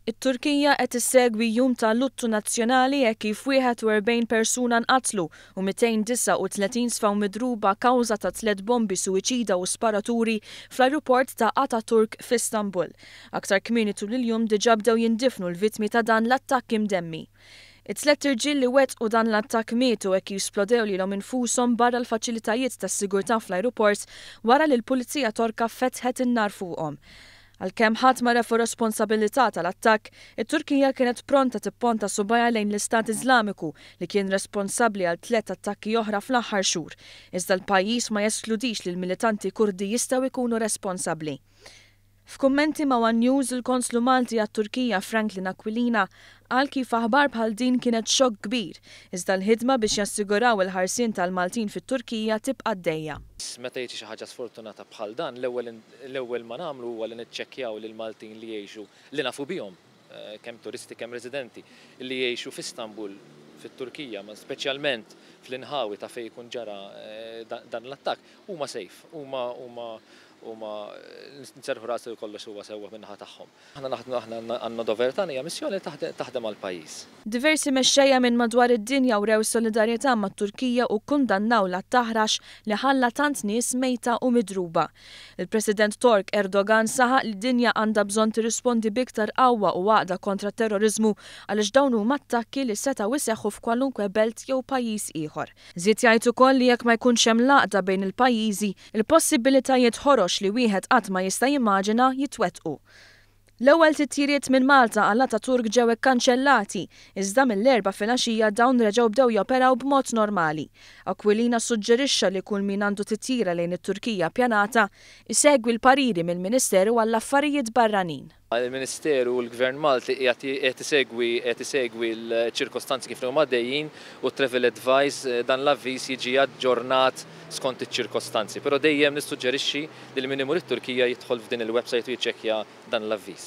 It-Turkija qed issegwi jum ta' luttu nazzjonali hekk kif 41 persuna nqatlu u 239 sfaw midruba kawża ta' 3 bombi suwiċida u sparaturi fl-ajruport ta' Ataturk f'Istanbul. Aktar kmieni tul il-jum diġà bdew jindifnu l-vittmi ta' dan l-attakk imdemmi. It-tlet irġiel li wettqu dan l-attakk mietu hekk jisplodew lilhom infushom barra l-faċilitajiet tas-sigurtà fl-ajruport wara li l-Pulizija Torka fetħet in-nar fuqhom. Għalkemm ħadd ma refu responsabilità tal-attakk, it-Turkija kienet pronta tipponta subajha lejn l-Istat Iżlamiku li kien responsabbli għal 3 attakki oħra fl-aħħar xhur. Iżda l-pajjiż ma jeskludix li l-militanti Kurdi jistgħu jkunu responsabbli. F'kummenti ma' One News il-Konslu Malti għat-Turkija Franklin Aquilina qal kif aħbar bħal din kienet xokk kbir, iżda l-ħidma biex jassiguraw il-ħarsien tal-Maltin fit-Turkija tibqa' għaddejja. Meta jiġi xi ħaġa sfortunata bħal dan, l-ewwel ma nagħmlu huwa li niċċekkjaw lil Maltin li jgħixu li nafu bihom kemm turisti kemm residenti li jgħixu f'Istanbul fit-Turkija, ma speċjalment fl-inħawi ta' fejn jkun ġara dan l-attakk huma safe, huma nserħu rasu kollox huwa sewwa min-naħa tagħhom. Aħna għandna dover tagħna hija missjoni taħdem għall-pajjiż. Diversi mexxejja minn madwar id-dinja wrew solidarjetà mat-Turkija u kundannaw l-taħrax li ħalla tant nies mejta u midruba. Il-President Tork Erdogan saħaq li d-dinja għandha bżonn tirrispondi biktar qawwa u għaqda kontra terrorizmu għaliex dawn huma attakki li setgħu iseħħu f'kwalunkwe belt jew pajjiż ieħor. Żied jgħid ukoll li jekk ma jkunx hemm laqda bejn il-pajjiżi, il-possibilitajiet ħorox li wieħed qatt ma jista' jimmaġina jitwettqu. L-ewwel titjiriet minn Malta għal Ataturk ġew ikkanċellati, iżda mill-erba' filgħaxija dawn reġgħu bdew joperaw b'mod normali. Aquilina suġġerixxa li kull min għandu titjira lejn it-Turkija ppjanata isegwi l-pariri mill-Ministeru għall-Affarijiet Barranin. Il-Ministeru u l-Gvern Malti qed isegwi l-ċirkostanzi kif huma għaddejjin u travel advice dan l-avviż jiġi aġġornat skont iċ-ċirkostanzi. Però dejjem nissuġġerixxi li l-minimu lit-Turkija jidħol f'din il-website u jiċċekkja dan l-avviż.